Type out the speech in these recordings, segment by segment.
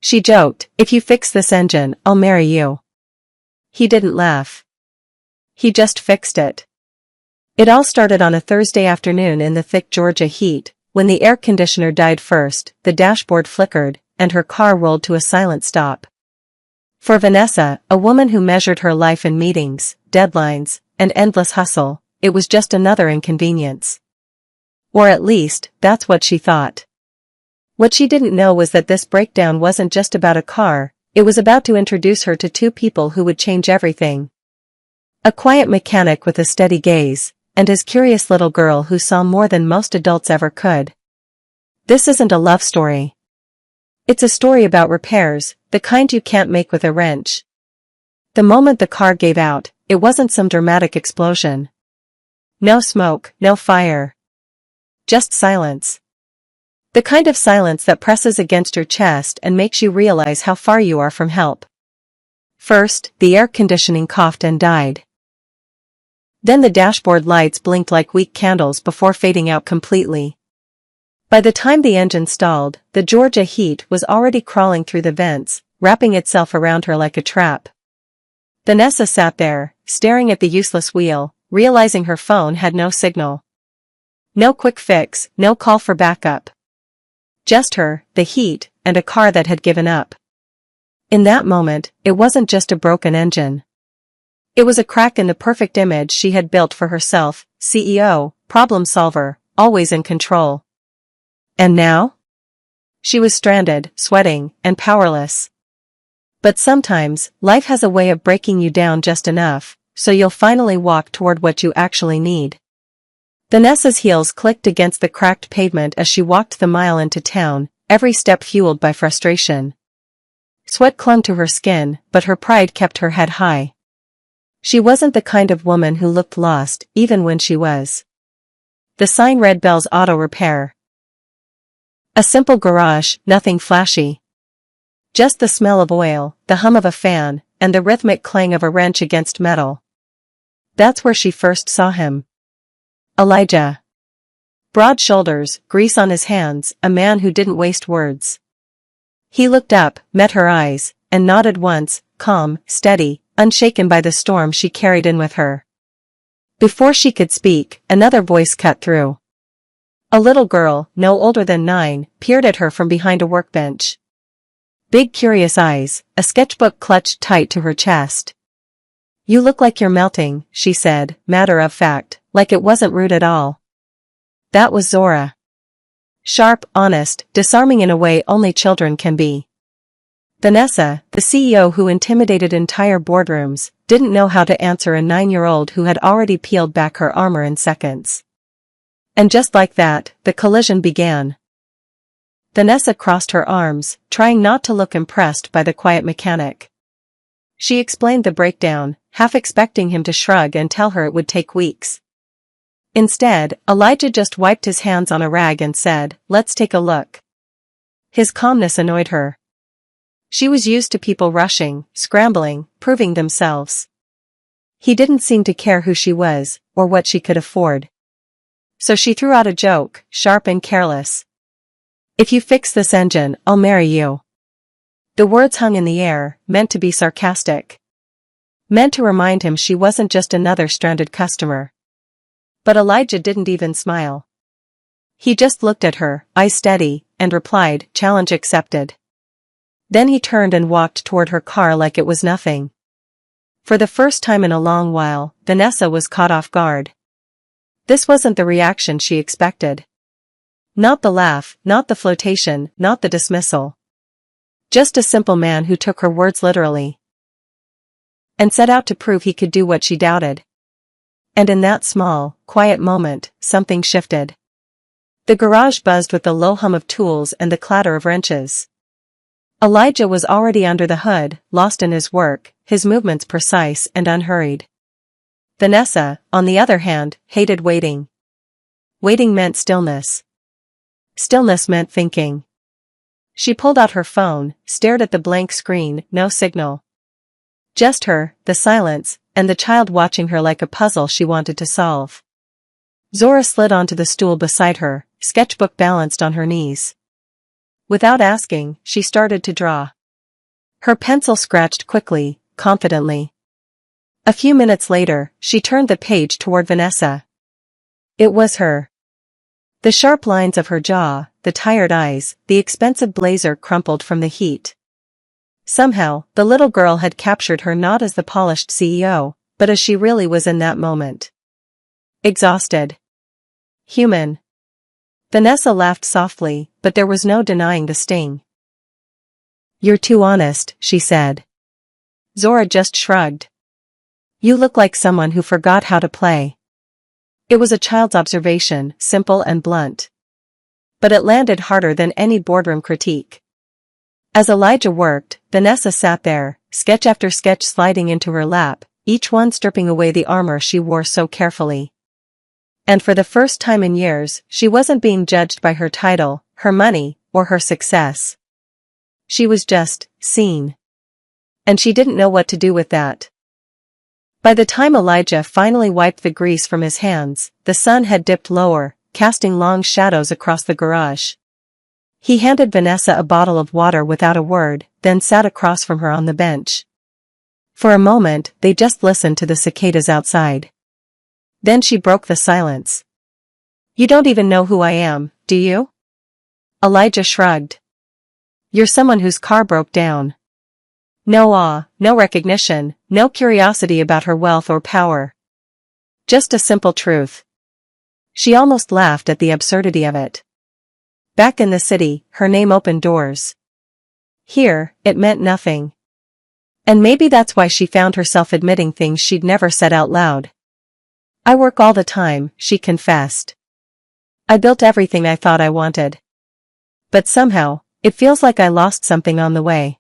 She joked, "If you fix this engine, I'll marry you." He didn't laugh. He just fixed it. It all started on a Thursday afternoon in the thick Georgia heat, when the air conditioner died first, the dashboard flickered, and her car rolled to a silent stop. For Vanessa, a woman who measured her life in meetings, deadlines, and endless hustle, it was just another inconvenience. Or at least, that's what she thought. What she didn't know was that this breakdown wasn't just about a car, it was about to introduce her to two people who would change everything. A quiet mechanic with a steady gaze, and his curious little girl who saw more than most adults ever could. This isn't a love story. It's a story about repairs, the kind you can't make with a wrench. The moment the car gave out, it wasn't some dramatic explosion. No smoke, no fire. Just silence. The kind of silence that presses against your chest and makes you realize how far you are from help. First, the air conditioning coughed and died. Then the dashboard lights blinked like weak candles before fading out completely. By the time the engine stalled, the Georgia heat was already crawling through the vents, wrapping itself around her like a trap. Vanessa sat there, staring at the useless wheel, realizing her phone had no signal. No quick fix, no call for backup. Just her, the heat, and a car that had given up. In that moment, it wasn't just a broken engine. It was a crack in the perfect image she had built for herself, CEO, problem solver, always in control. And now? She was stranded, sweating, and powerless. But sometimes, life has a way of breaking you down just enough, so you'll finally walk toward what you actually need. Vanessa's heels clicked against the cracked pavement as she walked the mile into town, every step fueled by frustration. Sweat clung to her skin, but her pride kept her head high. She wasn't the kind of woman who looked lost, even when she was. The sign read Bell's Auto Repair. A simple garage, nothing flashy. Just the smell of oil, the hum of a fan, and the rhythmic clang of a wrench against metal. That's where she first saw him. Elijah. Broad shoulders, grease on his hands, a man who didn't waste words. He looked up, met her eyes, and nodded once, calm, steady, unshaken by the storm she carried in with her. Before she could speak, another voice cut through. A little girl, no older than 9, peered at her from behind a workbench. Big curious eyes, a sketchbook clutched tight to her chest. "You look like you're melting," she said, matter of fact, like it wasn't rude at all. That was Zora. Sharp, honest, disarming in a way only children can be. Vanessa, the CEO who intimidated entire boardrooms, didn't know how to answer a 9-year-old who had already peeled back her armor in seconds. And just like that, the collision began. Vanessa crossed her arms, trying not to look impressed by the quiet mechanic. She explained the breakdown, half expecting him to shrug and tell her it would take weeks. Instead, Elijah just wiped his hands on a rag and said, "Let's take a look." His calmness annoyed her. She was used to people rushing, scrambling, proving themselves. He didn't seem to care who she was, or what she could afford. So she threw out a joke, sharp and careless. "If you fix this engine, I'll marry you." The words hung in the air, meant to be sarcastic. Meant to remind him she wasn't just another stranded customer. But Elijah didn't even smile. He just looked at her, eyes steady, and replied, "Challenge accepted." Then he turned and walked toward her car like it was nothing. For the first time in a long while, Vanessa was caught off guard. This wasn't the reaction she expected. Not the laugh, not the flotation, not the dismissal. Just a simple man who took her words literally. And set out to prove he could do what she doubted. And in that small, quiet moment, something shifted. The garage buzzed with the low hum of tools and the clatter of wrenches. Elijah was already under the hood, lost in his work, his movements precise and unhurried. Vanessa, on the other hand, hated waiting. Waiting meant stillness. Stillness meant thinking. She pulled out her phone, stared at the blank screen, no signal. Just her, the silence, and the child watching her like a puzzle she wanted to solve. Zora slid onto the stool beside her, sketchbook balanced on her knees. Without asking, she started to draw. Her pencil scratched quickly, confidently. A few minutes later, she turned the page toward Vanessa. It was her. The sharp lines of her jaw, the tired eyes, the expensive blazer crumpled from the heat. Somehow, the little girl had captured her not as the polished CEO, but as she really was in that moment. Exhausted. Human. Vanessa laughed softly, but there was no denying the sting. "You're too honest," she said. Zora just shrugged. "You look like someone who forgot how to play." It was a child's observation, simple and blunt. But it landed harder than any boardroom critique. As Elijah worked, Vanessa sat there, sketch after sketch sliding into her lap, each one stripping away the armor she wore so carefully. And for the first time in years, she wasn't being judged by her title, her money, or her success. She was just seen. And she didn't know what to do with that. By the time Elijah finally wiped the grease from his hands, the sun had dipped lower, casting long shadows across the garage. He handed Vanessa a bottle of water without a word, then sat across from her on the bench. For a moment, they just listened to the cicadas outside. Then she broke the silence. "You don't even know who I am, do you?" Elijah shrugged. "You're someone whose car broke down." No awe, no recognition, no curiosity about her wealth or power. Just a simple truth. She almost laughed at the absurdity of it. Back in the city, her name opened doors. Here, it meant nothing. And maybe that's why she found herself admitting things she'd never said out loud. "I work all the time," she confessed. "I built everything I thought I wanted. But somehow, it feels like I lost something on the way."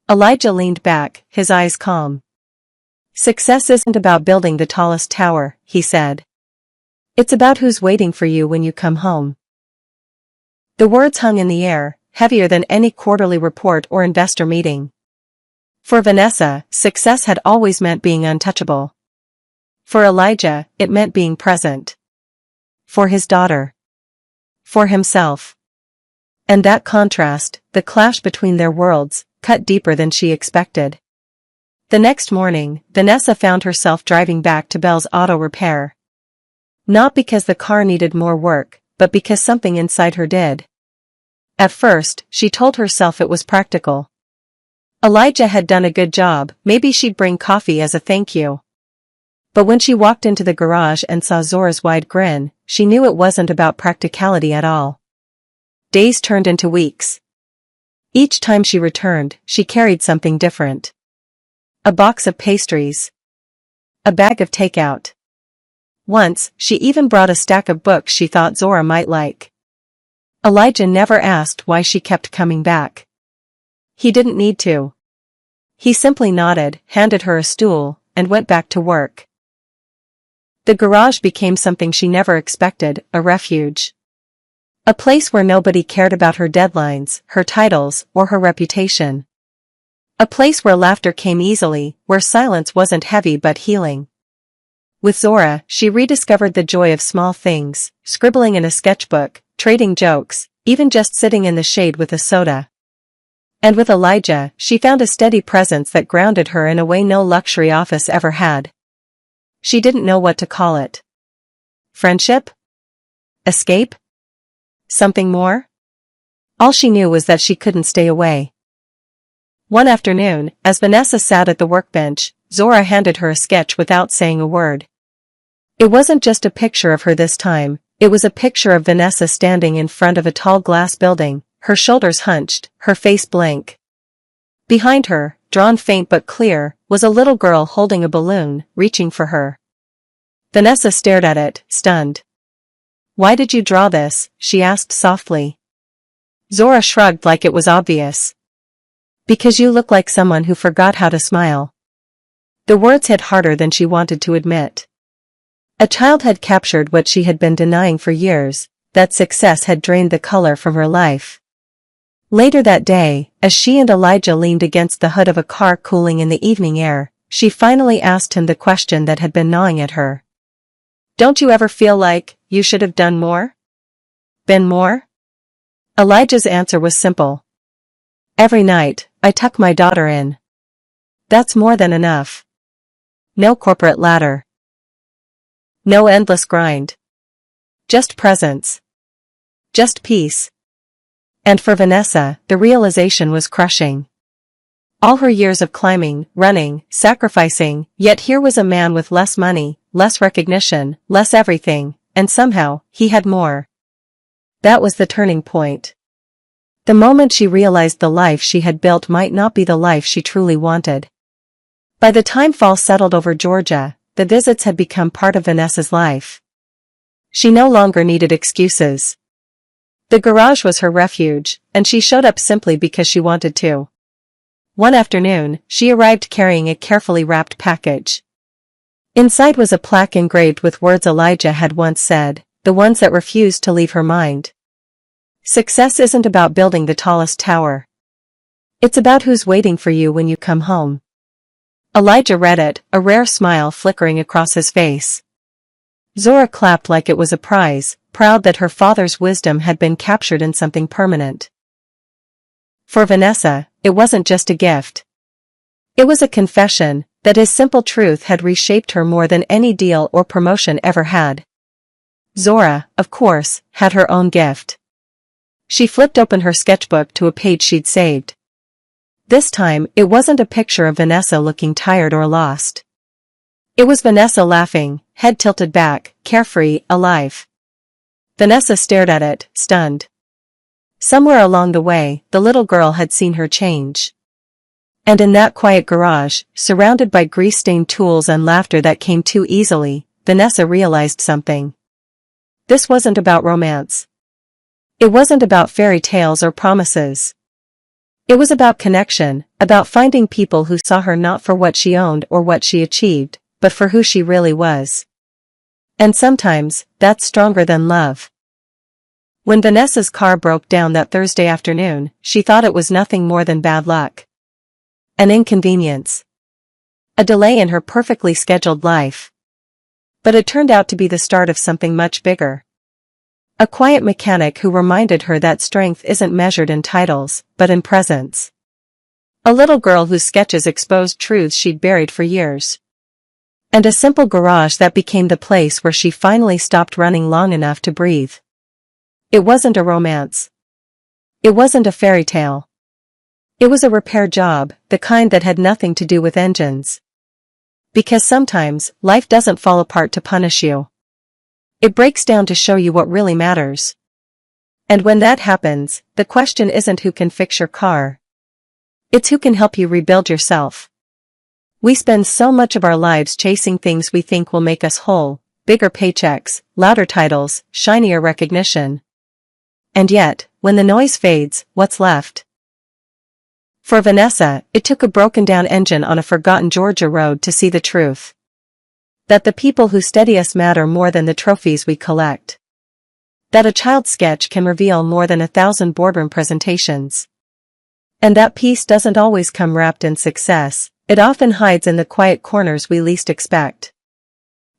Elijah leaned back, his eyes calm. "Success isn't about building the tallest tower," he said. "It's about who's waiting for you when you come home." The words hung in the air, heavier than any quarterly report or investor meeting. For Vanessa, success had always meant being untouchable. For Elijah, it meant being present. For his daughter. For himself. And that contrast, the clash between their worlds, cut deeper than she expected. The next morning, Vanessa found herself driving back to Belle's auto repair. Not because the car needed more work, but because something inside her did. At first, she told herself it was practical. Elijah had done a good job, maybe she'd bring coffee as a thank you. But when she walked into the garage and saw Zora's wide grin, she knew it wasn't about practicality at all. Days turned into weeks. Each time she returned, she carried something different. A box of pastries. A bag of takeout. Once, she even brought a stack of books she thought Zora might like. Elijah never asked why she kept coming back. He didn't need to. He simply nodded, handed her a stool, and went back to work. The garage became something she never expected, a refuge. A place where nobody cared about her deadlines, her titles, or her reputation. A place where laughter came easily, where silence wasn't heavy but healing. With Zora, she rediscovered the joy of small things, scribbling in a sketchbook, trading jokes, even just sitting in the shade with a soda. And with Elijah, she found a steady presence that grounded her in a way no luxury office ever had. She didn't know what to call it. Friendship? Escape? Something more? All she knew was that she couldn't stay away. One afternoon, as Vanessa sat at the workbench, Zora handed her a sketch without saying a word. It wasn't just a picture of her this time, it was a picture of Vanessa standing in front of a tall glass building, her shoulders hunched, her face blank. Behind her, drawn faint but clear, was a little girl holding a balloon, reaching for her. Vanessa stared at it, stunned. "Why did you draw this?" she asked softly. Zora shrugged like it was obvious. "Because you look like someone who forgot how to smile." The words hit harder than she wanted to admit. A child had captured what she had been denying for years, that success had drained the color from her life. Later that day, as she and Elijah leaned against the hood of a car cooling in the evening air, she finally asked him the question that had been gnawing at her. "Don't you ever feel like you should have done more? Been more?" Elijah's answer was simple. Every night, I tuck my daughter in. That's more than enough. No corporate ladder. No endless grind. Just presence. Just peace. And for Vanessa, the realization was crushing. All her years of climbing, running, sacrificing, yet here was a man with less money, less recognition, less everything, and somehow, he had more. That was the turning point. The moment she realized the life she had built might not be the life she truly wanted. By the time fall settled over Georgia, the visits had become part of Vanessa's life. She no longer needed excuses. The garage was her refuge, and she showed up simply because she wanted to. One afternoon, she arrived carrying a carefully wrapped package. Inside was a plaque engraved with words Elijah had once said, the ones that refused to leave her mind. Success isn't about building the tallest tower. It's about who's waiting for you when you come home. Elijah read it, a rare smile flickering across his face. Zora clapped like it was a prize, proud that her father's wisdom had been captured in something permanent. For Vanessa, it wasn't just a gift. It was a confession that his simple truth had reshaped her more than any deal or promotion ever had. Zora, of course, had her own gift. She flipped open her sketchbook to a page she'd saved. This time, it wasn't a picture of Vanessa looking tired or lost. It was Vanessa laughing, head tilted back, carefree, alive. Vanessa stared at it, stunned. Somewhere along the way, the little girl had seen her change. And in that quiet garage, surrounded by grease-stained tools and laughter that came too easily, Vanessa realized something. This wasn't about romance. It wasn't about fairy tales or promises. It was about connection, about finding people who saw her not for what she owned or what she achieved, but for who she really was. And sometimes, that's stronger than love. When Vanessa's car broke down that Thursday afternoon, she thought it was nothing more than bad luck. An inconvenience. A delay in her perfectly scheduled life. But it turned out to be the start of something much bigger. A quiet mechanic who reminded her that strength isn't measured in titles, but in presence. A little girl whose sketches exposed truths she'd buried for years. And a simple garage that became the place where she finally stopped running long enough to breathe. It wasn't a romance. It wasn't a fairy tale. It was a repair job, the kind that had nothing to do with engines. Because sometimes, life doesn't fall apart to punish you. It breaks down to show you what really matters. And when that happens, the question isn't who can fix your car. It's who can help you rebuild yourself. We spend so much of our lives chasing things we think will make us whole, bigger paychecks, louder titles, shinier recognition. And yet, when the noise fades, what's left? For Vanessa, it took a broken-down engine on a forgotten Georgia road to see the truth. That the people who steady us matter more than the trophies we collect. That a child's sketch can reveal more than 1,000 boardroom presentations. And that peace doesn't always come wrapped in success, it often hides in the quiet corners we least expect.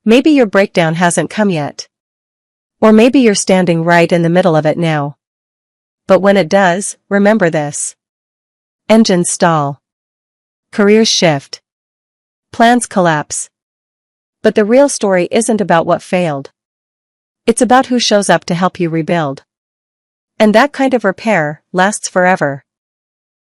Maybe your breakdown hasn't come yet. Or maybe you're standing right in the middle of it now. But when it does, remember this. Engines stall. Careers shift. Plans collapse. But the real story isn't about what failed. It's about who shows up to help you rebuild. And that kind of repair lasts forever.